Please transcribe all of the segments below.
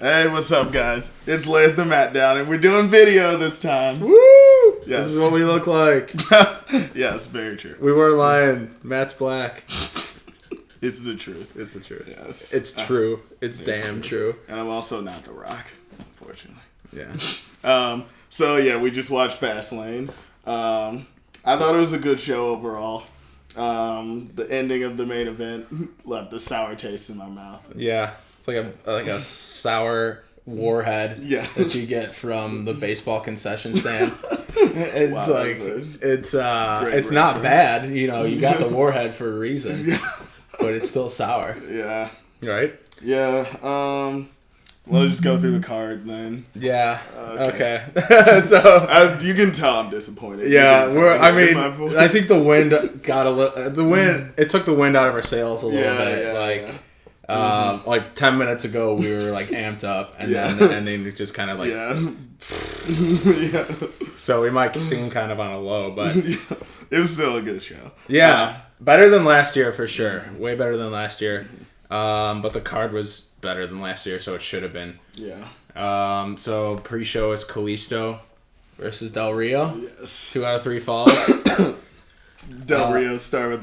Hey, what's up, guys? It's Layeth and Matt down, and we're doing video this time. Woo! Yes. This is what we look like. Yes, very true. We weren't lying. Matt's black. It's the truth. It's the truth. Yes. It's true. It's damn true. And I'm also not The Rock, unfortunately. Yeah. So, yeah, we just watched Fastlane. I thought it was a good show overall. The ending of the main event left a sour taste in my mouth. Yeah. It's like a sour warhead that you get from the baseball concession stand. It's it's not bad. You know, you got the warhead for a reason, but it's still sour. Yeah. Right? Yeah. Let's just go through the card then. Yeah. Okay. So you can tell I'm disappointed. Yeah, I think the wind got a little. The wind it took the wind out of our sails a little bit. Like 10 minutes ago, we were like amped up, and then the ending just kind of like. Yeah. So we might seem kind of on a low, but it was still a good show. Yeah, better than last year for sure. Way better than last year. But the card was better than last year, so it should have been. Yeah. So pre-show is Kalisto versus Del Rio. Yes. 2 out of 3 falls. Del Rio started with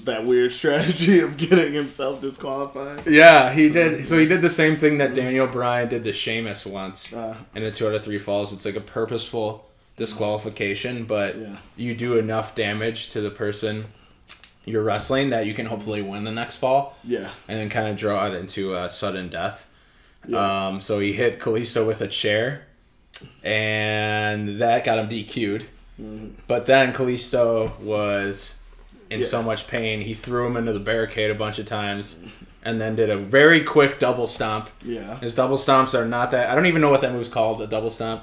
that weird strategy of getting himself disqualified. Yeah, he did. So he did the same thing that Daniel Bryan did to Sheamus once. In a 2 out of 3 falls, it's like a purposeful disqualification, but you do enough damage to the person you're wrestling that you can hopefully win the next fall. Yeah. And then kind of draw it into a sudden death. Yeah. So he hit Kalisto with a chair, and that got him DQ'd. Mm-hmm. But then Kalisto was in so much pain, he threw him into the barricade a bunch of times, and then did a very quick double stomp. Yeah. His double stomps are not that... I don't even know what that move's called, a double stomp.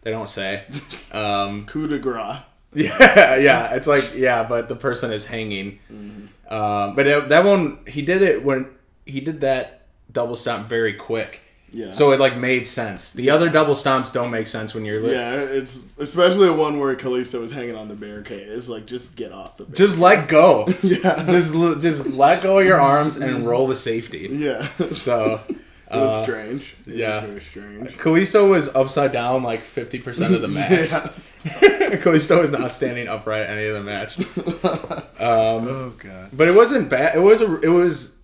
They don't say. Coup de grace. Yeah. It's like, but the person is hanging. Mm-hmm. But that one, he did it when he did that double stomp very quick. Yeah. So it like made sense. The other double stomps don't make sense when you're... it's especially the one where Kalisto was hanging on the barricade. It's like, just get off the barricade. Just let go. Yeah. Just let go of your arms and roll the safety. Yeah. So... It was strange. It was very strange. Kalisto was upside down like 50% of the match. Yes. Kalisto was not standing upright any of the match. Oh god. But it wasn't bad. It was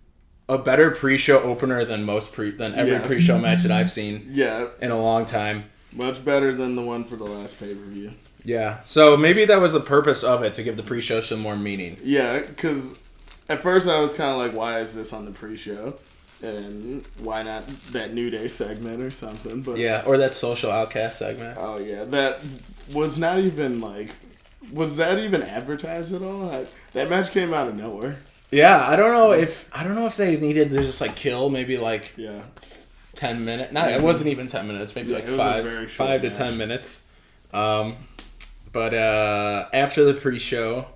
a better pre-show opener than every pre-show match that I've seen. In a long time. Much better than the one for the last pay-per-view. Yeah. So maybe that was the purpose of it, to give the pre-show some more meaning. Yeah, because at first I was kind of like, why is this on the pre-show? And why not that New Day segment or something? But or that Social Outcast segment. Oh yeah, that was not even like. Was that even advertised at all? That match came out of nowhere. Yeah, I don't know if they needed to just like kill maybe like 10 minutes. No, it wasn't even 10 minutes. Maybe like 5 to 10 minutes. But after the pre-show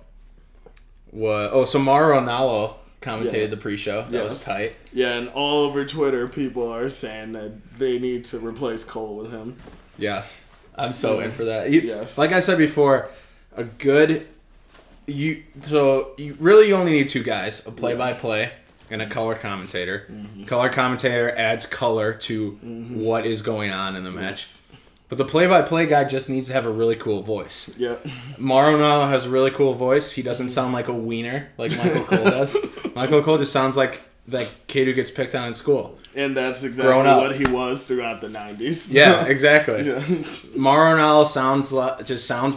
so Mauro Ranallo commentated the pre-show. That was tight. Yeah, and all over Twitter, people are saying that they need to replace Cole with him. Yes. I'm so in for that. Yes. Like I said before, you really only need 2 guys, a play-by-play and a color commentator. Mm-hmm. Color commentator adds color to what is going on in the match. Yes. But the play-by-play guy just needs to have a really cool voice. Yep. Mauro Ranallo has a really cool voice. He doesn't sound like a wiener like Michael Cole does. Michael Cole just sounds like that kid who gets picked on in school. And that's exactly what he was throughout the 90s. Yeah, exactly. Mauro Ranallo sounds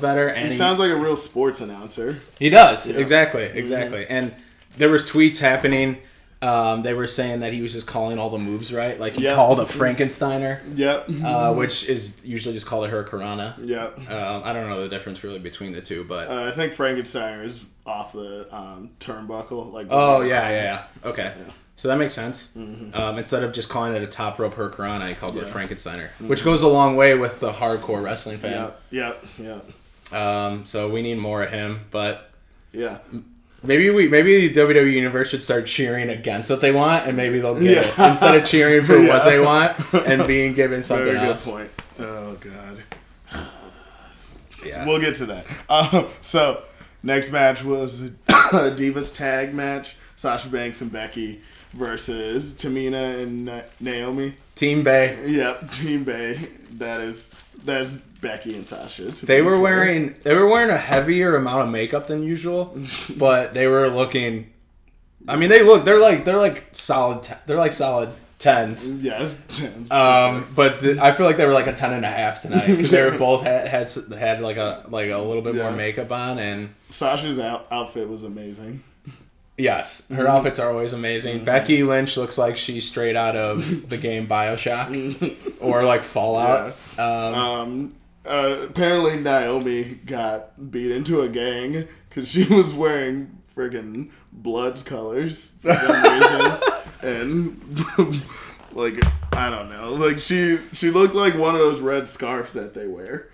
better. And he sounds like a real sports announcer. He does. Yeah. Exactly. And there was tweets happening. They were saying that he was just calling all the moves right. Like he called a Frankensteiner. Yep. Which is usually just called a Hurricanrana. Yep. I don't know the difference really between the two, but I think Frankensteiner is off the turnbuckle. Like. Oh yeah. Okay. Yeah. So that makes sense. Mm-hmm. Instead of just calling it a top rope Hurricanrana, he called it a Frankensteiner, which goes a long way with the hardcore wrestling fan. Yep. So we need more of him, but maybe the WWE Universe should start cheering against what they want, and maybe they'll get it instead of cheering for what they want and being given something else. Very good point. Oh god. We'll get to that. So Next match was a Divas tag match. Sasha Banks and Becky versus Tamina and Naomi. Team Bay. Yep, Team Bay. That's Becky and Sasha. They were wearing a heavier amount of makeup than usual, but they were looking. I mean, they're like solid 10s. Yeah, 10s. But I feel like they were like a 10.5 tonight because they were both had like a little bit more makeup on, and Sasha's outfit was amazing. Yes, her outfits are always amazing. Becky Lynch looks like she's straight out of the game BioShock or like Fallout. Yeah. Apparently Naomi got beat into a gang because she was wearing friggin' Bloods colors for some reason. And like, I don't know, like she looked like one of those red scarves that they wear.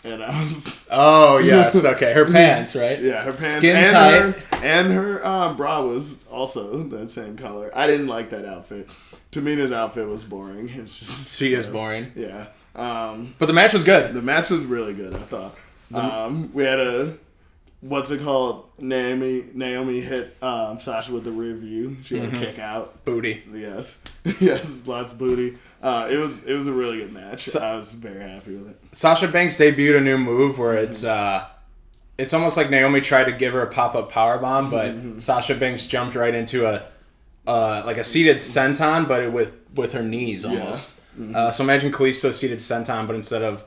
And I was... Oh, yes, okay. Her pants, right? Yeah, her pants. Skin tight. And her bra was also that same color. I didn't like that outfit. Tamina's outfit was boring. It's just... She is boring. Yeah. But the match was good. The match was really good, I thought. We had a... What's it called? Naomi hit Sasha with the rear view. She had a kick out. Booty. Yes. Yes, lots of booty. It was a really good match. I was very happy with it. Sasha Banks debuted a new move where it's almost like Naomi tried to give her a pop-up powerbomb, but Sasha Banks jumped right into a seated senton, but with her knees almost. Yeah. So imagine Kalisto seated senton, but instead of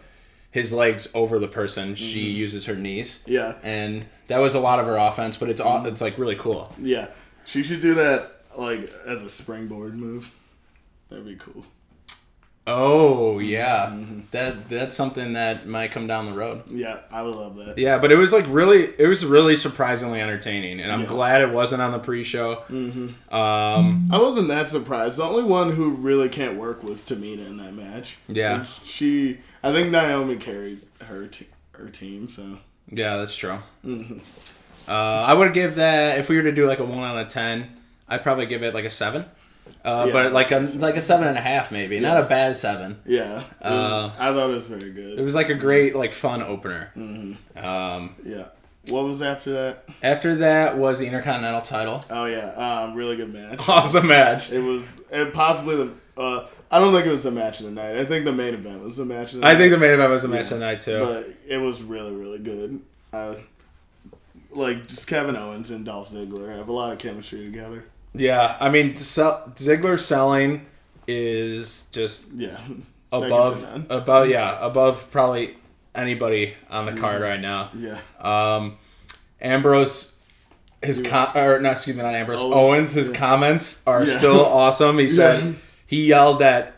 his legs over the person, she uses her knees. Yeah. And that was a lot of her offense, but it's like really cool. Yeah. She should do that like as a springboard move. That'd be cool. Oh, yeah. That's something that might come down the road. Yeah, I would love that. Yeah, but it was really surprisingly entertaining, and I'm glad it wasn't on the pre-show. I wasn't that surprised. The only one who really can't work was Tamina in that match. Yeah. I think Naomi carried her team, so. Yeah, that's true. I would give that, if we were to do like a 1 out of 10, I'd probably give it like a 7. But like a 7.5 maybe, not a bad 7. Yeah, I thought it was very good. It was like a great like fun opener. Yeah. What was after that? After that was the Intercontinental title. Oh yeah, really good match. Awesome match. It was possibly the. I don't think it was the match of the night. I think the main event was the match of the night. I think the main event was the match of the night too. But it was really really good. Like just Kevin Owens and Dolph Ziggler have a lot of chemistry together. Yeah, I mean, Ziggler's selling is just above probably anybody on the card right now. Yeah. Ambrose, Owens, his comments are still awesome. He said he yelled that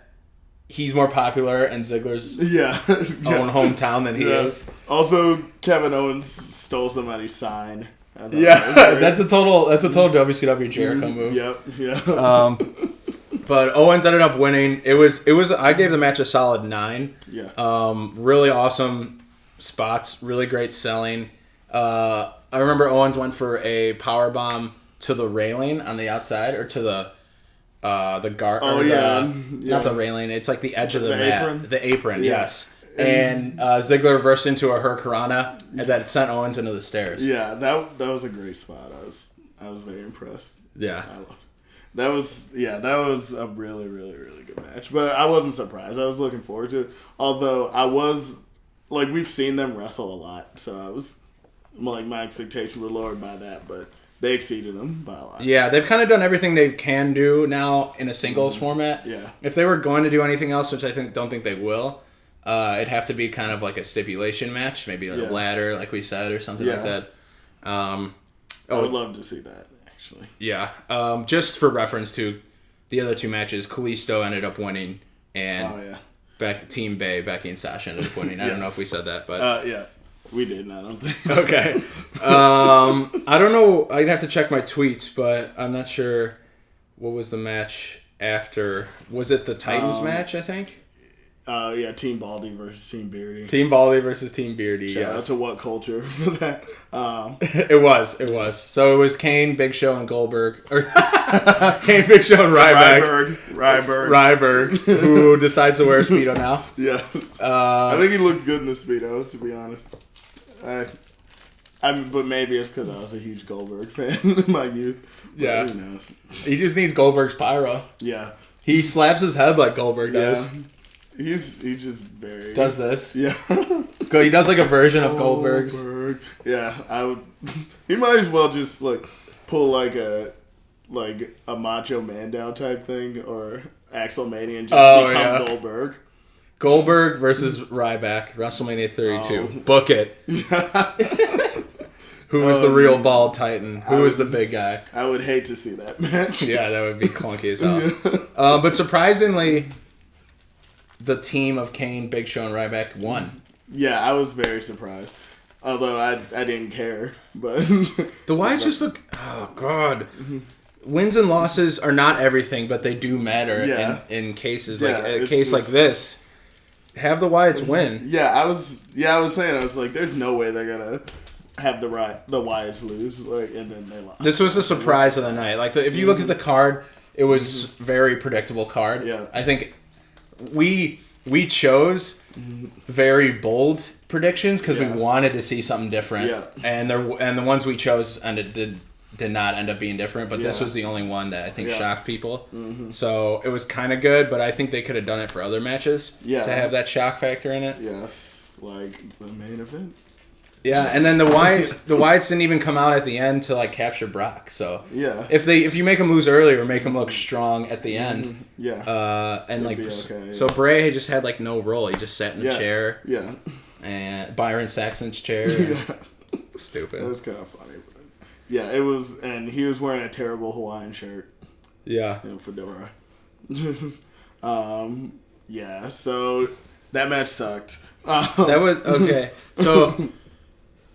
he's more popular in Ziggler's own hometown than he is. Also, Kevin Owens stole somebody's sign. Yeah, that's a total WCW Jericho move. Yep, yeah. But Owens ended up winning. It was. I gave the match a solid 9. Yeah. Really awesome spots. Really great selling. I remember Owens went for a powerbomb to the railing on the outside, or to the guard. Oh not the railing. It's like the edge of the mat. Apron? The apron. Yeah. Yes. And Ziggler reversed into a Hurricanrana, and that sent Owens into the stairs. Yeah, that was a great spot. I was very impressed. Yeah, that was a really really really good match. But I wasn't surprised. I was looking forward to it. Although I was like, we've seen them wrestle a lot, so I was like, my expectations were lowered by that, but they exceeded them by a lot. Yeah, they've kind of done everything they can do now in a singles format. Yeah, if they were going to do anything else, which I don't think they will. It'd have to be kind of like a stipulation match, maybe like a ladder, like we said, or something like that. I would love to see that, actually. Yeah. Just for reference to the other two matches, Kalisto ended up winning, and Team Bay, Becky and Sasha ended up winning. I don't know if we said that, but yeah, we didn't. I don't think. Okay. I don't know. I'd have to check my tweets, but I'm not sure what was the match after. Was it the Titans match? I think. Team Baldy versus Team Beardy. Team Baldy versus Team Beardy. Shout out to What Culture for that. It was. So it was Kane, Big Show, and Goldberg. Or Kane, Big Show, and Ryberg, who decides to wear a Speedo now. Yeah. I think he looked good in the Speedo, to be honest. But maybe it's because I was a huge Goldberg fan in my youth. Yeah. Who knows? He just needs Goldberg's pyro. Yeah. He slaps his head like Goldberg does. Yeah. He's just very... Does this. Yeah. He does like a version of Goldberg's. Yeah, I would... He might as well just, like, pull like a Macho Man down type thing or Axelmania and just become Goldberg. Goldberg versus Ryback, WrestleMania 32. Book it. Who is the real bald titan? Who is the big guy? I would hate to see that match. Yeah, that would be clunky as hell. But surprisingly, the team of Kane, Big Show, and Ryback won. Yeah, I was very surprised. Although I didn't care. But the Wyatts just look... Oh, God. Wins and losses are not everything, but they do matter in cases. Like a case like this. Have the Wyatts win. Yeah, I was saying, I was like, there's no way they're gonna have the Wyatts lose, like, and then they lost. This was a surprise of the night. Like, if you look at the card, it was very predictable card. Yeah, I think we chose very bold predictions because we wanted to see something different. Yeah, and the ones we chose did not end up being different, but this was the only one that I think shocked people. Mm-hmm. So it was kind of good, but I think they could have done it for other matches to have that shock factor in it. Yes, like the main event. Yeah, and then the Wyatts didn't even come out at the end to like capture Brock. So if you make him lose early or make him look strong at the end, and like so Bray just had like no role. He just sat in the chair. Yeah, and Byron Saxon's chair. Stupid. That was kind of funny. Yeah, it was, and he was wearing a terrible Hawaiian shirt. Yeah. And fedora. Yeah, so that match sucked. That was, okay. So,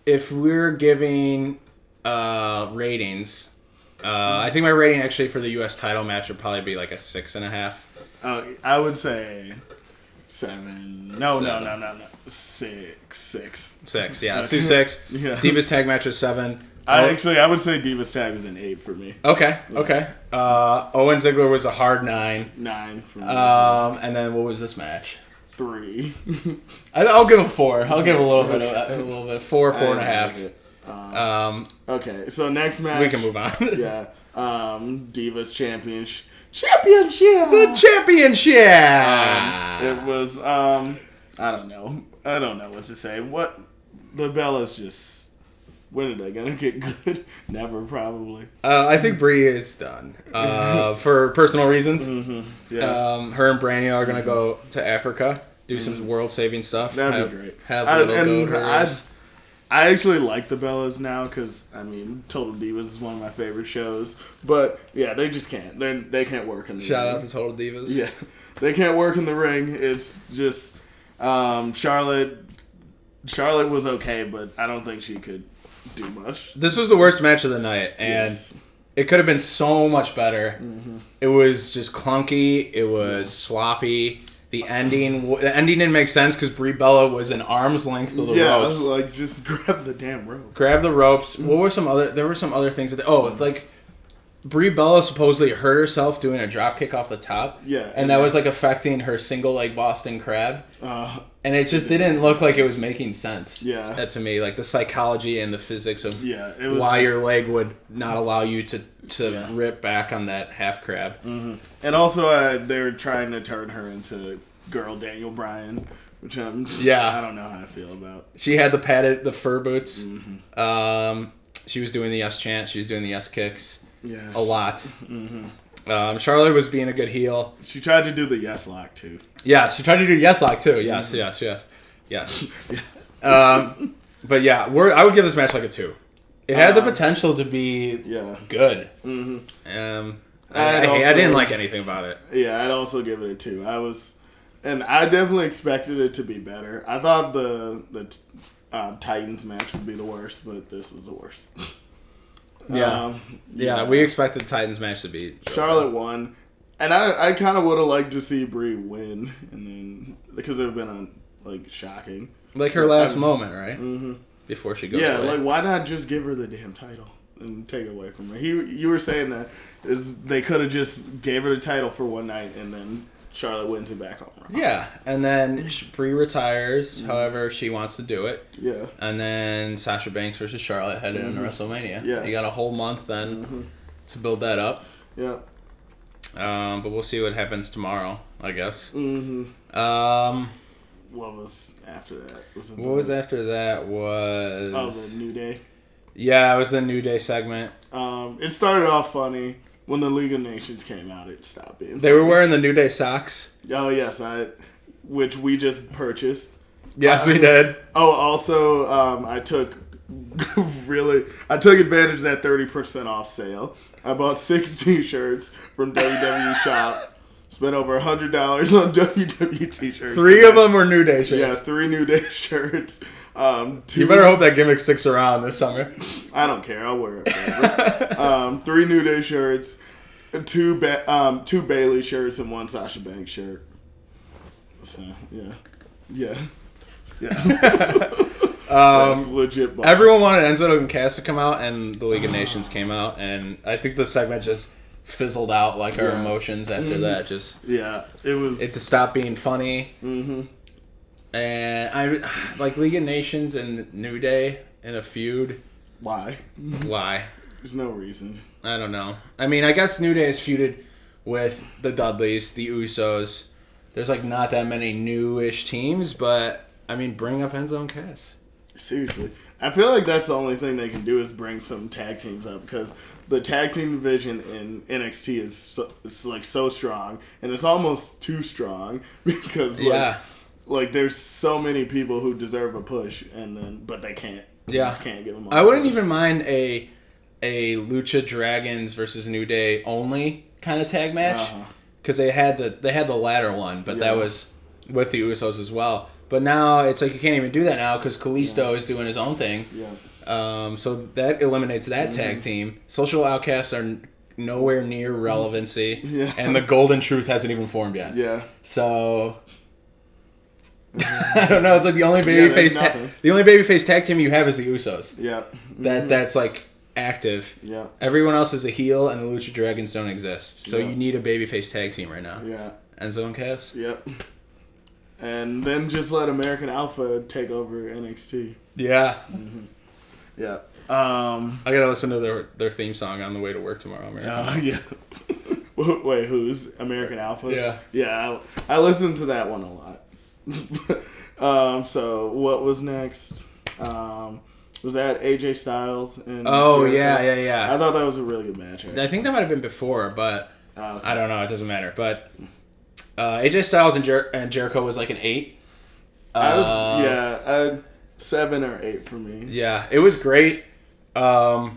if we're giving ratings, I think my rating actually for the U.S. title match would probably be like a 6.5. I would say 7. No. 6. 6, yeah. Let's do 6. Yeah. Divas tag match was 7. I would say Divas tag is an 8 for me. Okay. Owen Ziggler was a hard 9. 9 for me. And then what was this match? 3. I'll give a 4. I'll give a little bit. 4, 4.5. Okay, so next match we can move on. Yeah. Divas championship. The championship. It was I don't know what to say. What the Bellas just. When are they gonna get good? Never, probably. I think Brie is done for personal reasons. Mm-hmm. Yeah. Her and Brania are gonna go to Africa, do some world-saving stuff. That'd be great. I actually like the Bellas now because Total Divas is one of my favorite shows. But yeah, they just can't. They can't work in the ring. Shout out to Total Divas. Yeah, they can't work in the ring. It's just Charlotte. Charlotte was okay, but I don't think she could do much. This was the worst match of the night, and it could have been so much better. Mm-hmm. It was just clunky. It was sloppy. The ending didn't make sense because Brie Bella was an arm's length of the ropes. Yeah, like just grab the damn rope. Grab the ropes. What were some other? There were some other things it's like Brie Bella supposedly hurt herself doing a drop kick off the top. Yeah, and that was like affecting her single leg Boston Crab. And it just didn't look like it was making sense. Yeah, to me, like the psychology and the physics of why your leg would not allow you to rip back on that half crab. Mm-hmm. And also, they were trying to turn her into girl Daniel Bryan, which I don't know how I feel about. She had the fur boots. Mm-hmm. She was doing the yes chant. She was doing the yes kicks. Yeah, a lot. Mm-hmm. Charlotte was being a good heel. She tried to do the yes lock too. Yeah, she tried to do yes lock too. Yes. But yeah, I would give this match like a 2. It had the potential to be good. Mm-hmm. I didn't like anything about it. Yeah, I'd also give it a 2. I definitely expected it to be better. I thought the Titans match would be the worst, but this was the worst. We expected the Titans match to be Charlotte won, and I kind of would have liked to see Brie win, and then because it would have been shocking, like her last moment, right? Mm-hmm. Before she goes away. Like why not just give her the damn title and take it away from her? You were saying that they could have just gave her the title for one night and then Charlotte wins it back home. Yeah, and then Brie retires, however she wants to do it. Yeah. And then Sasha Banks versus Charlotte headed into WrestleMania. Yeah. You got a whole month then to build that up. Yeah. But we'll see what happens tomorrow, I guess. What was after that? What was after that was... the New Day. Yeah, it was the New Day segment. It started off funny. When the League of Nations came out, it stopped being funny. They were wearing the New Day socks. Oh, yes. Which we just purchased. Yes, we did. Oh, also, I took advantage of that 30% off sale. I bought 6 t-shirts from WWE Shop. Spent over $100 on WWE t-shirts. 3 of them were New Day shirts. Yeah, 3 New Day shirts. 2, you better hope that gimmick sticks around this summer. I don't care. I'll wear it. 3 New Day shirts, 2 Bayley shirts, and 1 Sasha Banks shirt. So, yeah. That's legit boss. Everyone wanted Enzo and Cass to come out, and the League of Nations came out, and I think the segment just fizzled out like our emotions after that. Just it to stop being funny. And I like League of Nations and New Day in a feud. Why? There's no reason. I don't know. I mean, I guess New Day is feuded with the Dudleys, the Usos. There's like not that many newish teams, but I mean, bring up Enzo and Cass. Seriously, I feel like that's the only thing they can do is bring some tag teams up because the tag team division in NXT is so strong, and it's almost too strong because like there's so many people who deserve a push, but they can't. Yeah, just can't give them. I wouldn't even mind a Lucha Dragons versus New Day only kind of tag match because they had the latter one, but that was with the Usos as well. But now it's like you can't even do that now because Kalisto is doing his own thing. Yeah. So that eliminates that tag team. Social Outcasts are nowhere near relevancy, and the Golden Truth hasn't even formed yet. Yeah. So I don't know. It's like the only babyface tag team you have is the Usos. Yeah. That's like active. Yeah. Everyone else is a heel, and the Lucha Dragons don't exist. So you need a babyface tag team right now. Yeah. Enzo and Cass. Yep. And then just let American Alpha take over NXT. Yeah. Yeah. I gotta listen to their theme song on the way to work tomorrow. Yeah. Wait, who's American Alpha? Yeah. Yeah, I listened to that one a lot. So what was next? Was that AJ Styles and? Oh yeah. I thought that was a really good match. Actually. I think that might have been before, but I don't know. It doesn't matter. But AJ Styles and Jericho was like an 8. I had 7 or 8 for me. Yeah, it was great. Yeah,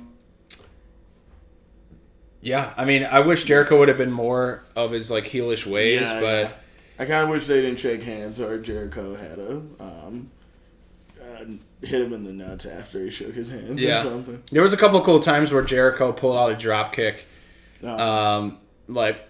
I mean, I wish Jericho would have been more of his like heelish ways, but I kind of wish they didn't shake hands or Jericho had hit him in the nuts after he shook his hands or something. There was a couple cool times where Jericho pulled out a drop kick. Like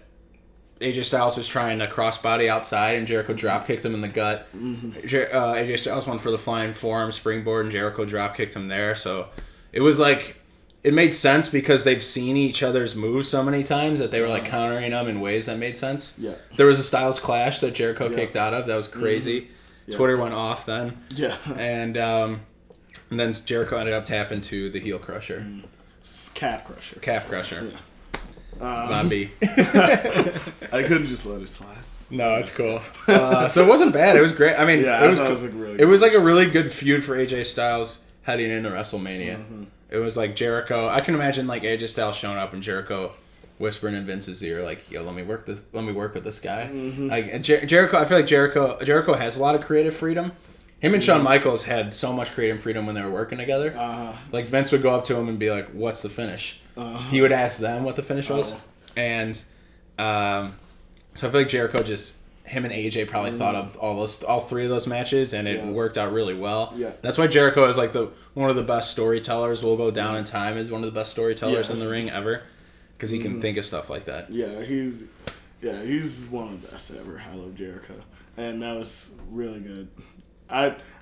AJ Styles was trying to crossbody outside, and Jericho drop kicked him in the gut. AJ Styles went for the flying forearm springboard, and Jericho drop kicked him there. So it was like it made sense because they've seen each other's moves so many times that they were like countering them in ways that made sense. Yeah, there was a Styles Clash that Jericho kicked out of. That was crazy. Twitter went off then. Yeah, and then Jericho ended up tapping to the heel crusher, calf crusher. Yeah. Bobby. I couldn't just let it slide. No, it's cool. So it wasn't bad. It was great. I mean, it was like a really good feud for AJ Styles heading into WrestleMania. It was like Jericho. I can imagine like AJ Styles showing up and Jericho whispering in Vince's ear, like, "Yo, let me work with this guy." Like Jericho, I feel like Jericho has a lot of creative freedom. Him and Shawn Michaels had so much creative freedom when they were working together. Like Vince would go up to him and be like, "What's the finish?" He would ask them what the finish was, and so I feel like Jericho him and AJ probably thought of all 3 of those matches, and it worked out really well. Yeah. That's why Jericho is like one of the best storytellers. Will go down in time as one of the best storytellers in the ring ever, because he can think of stuff like that. Yeah, he's one of the best ever. I love Jericho, and that was really good.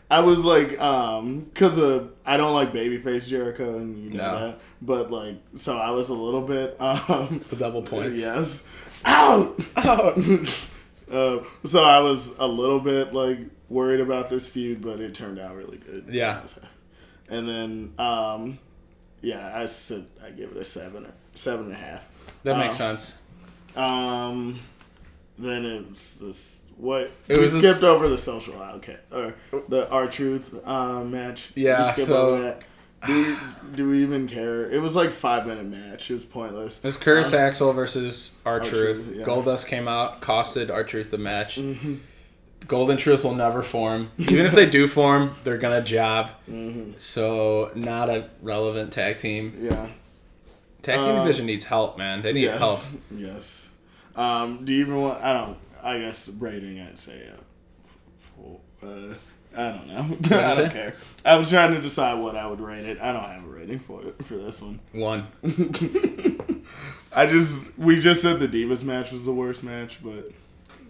I was like, because I don't like babyface Jericho, and you know that. But like, so I was a little bit the double points. Yes. Out. So I was a little bit like worried about this feud, but it turned out really good. Yeah. And then, I said I give it a 7.5. That makes sense. Then it was this. What? We skipped over the social outcast or the R-Truth match. Yeah. We skipped over that. Do we even care? It was like 5-minute match. It was pointless. It was Curtis Axel versus R-Truth. Yeah. Goldust came out, costed R-Truth the match. Mm-hmm. Gold and Truth will never form. Even if they do form, they're gonna job. Mm-hmm. So not a relevant tag team. Yeah. Tag team division needs help, man. They need help. Yes. Do you even want? I guess rating. I'd say I don't know. I don't care. I was trying to decide what I would rate it. I don't have a rating for this one. 1. We just said the Divas match was the worst match, but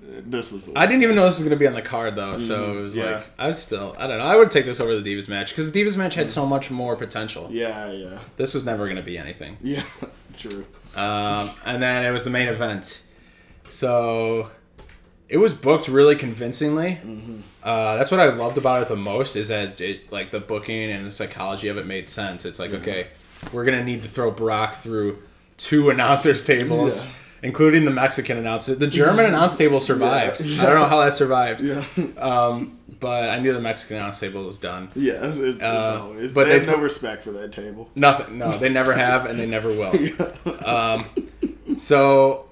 this was the worst. I didn't even know this was going to be on the card, though, so it was like, I don't know. I would take this over the Divas match, because the Divas match had so much more potential. Yeah. This was never going to be anything. Yeah, true. And then it was the main event. So it was booked really convincingly. Mm-hmm. That's what I loved about it the most, is that it, like, the booking and the psychology of it made sense. It's like, okay, we're going to need to throw Brock through 2 announcers' tables, including the Mexican announcer. The German announce table survived. I don't know how that survived. Yeah. But I knew the Mexican announce table was done. Yeah, it's always. But they have no respect for that table. Nothing. No, they never have, and they never will. So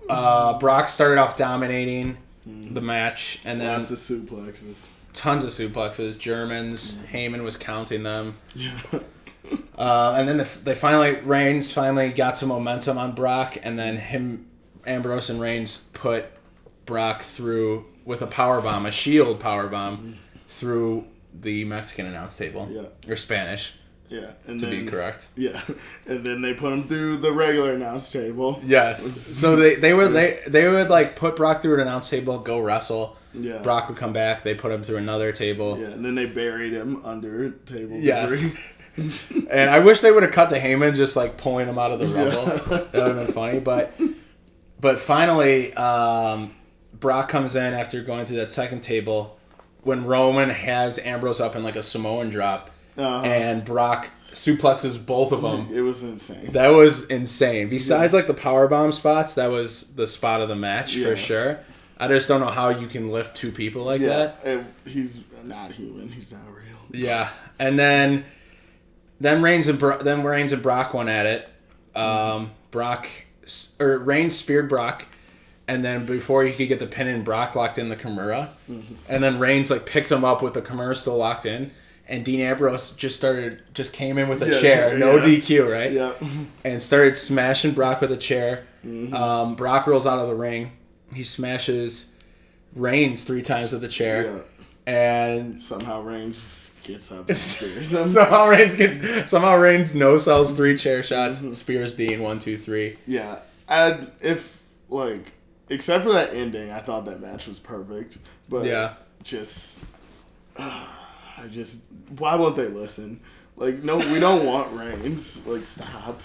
Brock started off dominating the match, and then lots of suplexes. Tons of suplexes. Germans. Heyman was counting them. Yeah. And then Reigns finally got some momentum on Brock, and then Ambrose and Reigns put Brock through with a powerbomb, a shield powerbomb, through the Mexican announce table. Yeah. Or Spanish. Yeah. To be correct. Yeah. And then they put him through the regular announce table. Yes. So they would like put Brock through an announce table, go wrestle. Yeah. Brock would come back, they put him through another table. Yeah, and then they buried him under table. Yes. And I wish they would have cut to Heyman just like pulling him out of the rubble. That would have been funny. But finally, Brock comes in after going through that second table when Roman has Ambrose up in like a Samoan drop, and Brock suplexes both of them. It was insane. That was insane. Besides like the powerbomb spots, that was the spot of the match for sure. I just don't know how you can lift 2 people like that. He's not human. He's not real. Yeah, and then Reigns and Brock went at it. Reigns speared Brock, and then before he could get the pin in, Brock locked in the Kimura, and then Reigns like picked him up with the Kimura still locked in, and Dean Ambrose just came in with a chair, no DQ, right? Yeah, and started smashing Brock with a chair. Brock rolls out of the ring. He smashes Reigns 3 times with the chair, and somehow Reigns gets up and spears him. Somehow Reigns no-sells 3 chair shots, spears Dean 1, 2, 3. Yeah, except for that ending, I thought that match was perfect. But why won't they listen? Like, no, we don't want Reigns. Like, stop.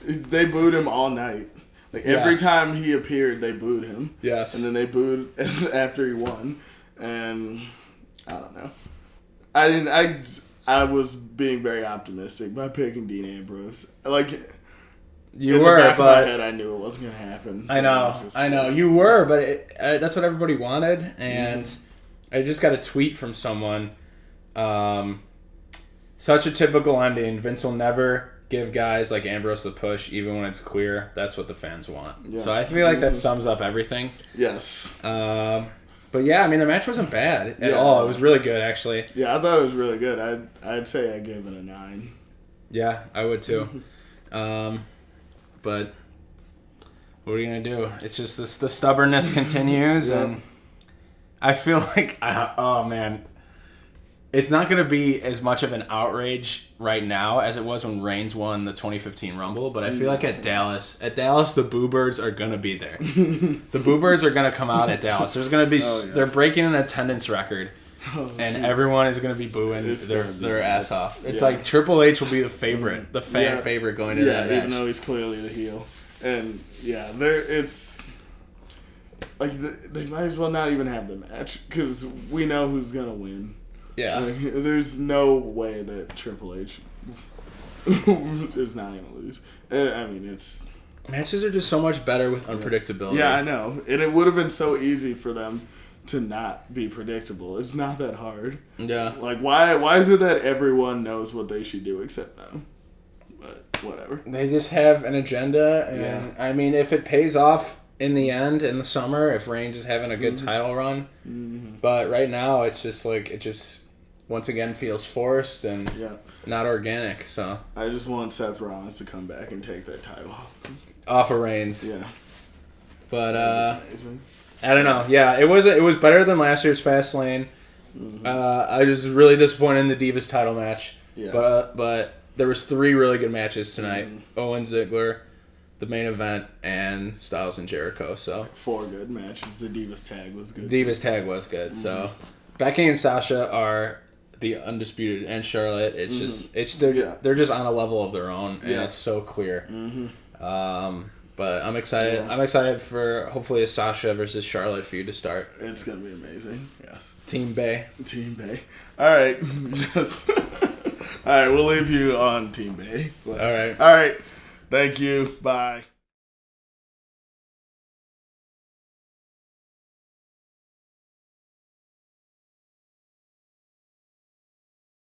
They booed him all night. Like, every time he appeared, they booed him. Yes. And then they booed after he won. And I don't know. I was being very optimistic by picking Dean Ambrose. Like, you were, but in my head, I knew it wasn't going to happen. I know. You were, but that's what everybody wanted. And I just got a tweet from someone. Such a typical ending. Vince will never give guys like Ambrose the push, even when it's clear. That's what the fans want. Yeah. So I feel like that sums up everything. Yes. But yeah, I mean, the match wasn't bad at all. It was really good, actually. Yeah, I thought it was really good. I'd say I gave it a 9. Yeah, I would too. But what are you gonna do? It's just the stubbornness continues, and I feel like, oh man, it's not going to be as much of an outrage right now as it was when Reigns won the 2015 Rumble, but I feel like at Dallas, the Boo Birds are going to be there. The Boo Birds are going to come out at Dallas. There's going to be, they're breaking an attendance record, and everyone is going to be booing their ass off. It's like Triple H will be the favorite, the fan favorite going into that match. Even though he's clearly the heel. And like they might as well not even have the match because we know who's gonna win. Yeah. Like, there's no way that Triple H is not gonna lose. I mean, it's matches are just so much better with unpredictability. Yeah, I know, and it would have been so easy for them to not be predictable. It's not that hard. Yeah. Like, why is it that everyone knows what they should do except them? But whatever. They just have an agenda, and I mean, if it pays off in the end, in the summer, if Reigns is having a good title run, but right now it's just like, it just, once again, feels forced and not organic, so. I just want Seth Rollins to come back and take that title off of Reigns. Yeah. But, I don't know. Yeah, it was better than last year's Fastlane. I was really disappointed in the Divas title match. Yeah. But there was 3 really good matches tonight. Owen Ziggler, the main event, and Styles and Jericho. So 4 good matches. The Divas tag was good. Divas tag was good. So Becky and Sasha are the undisputed, and Charlotte. It's just they're just on a level of their own, and it's so clear. But I'm excited. Yeah. I'm excited for hopefully a Sasha versus Charlotte feud to start. It's gonna be amazing. Yes. Team Bay. Team Bay. All right. Yes. All right. We'll leave you on Team Bay. All right. All right. Thank you. Bye.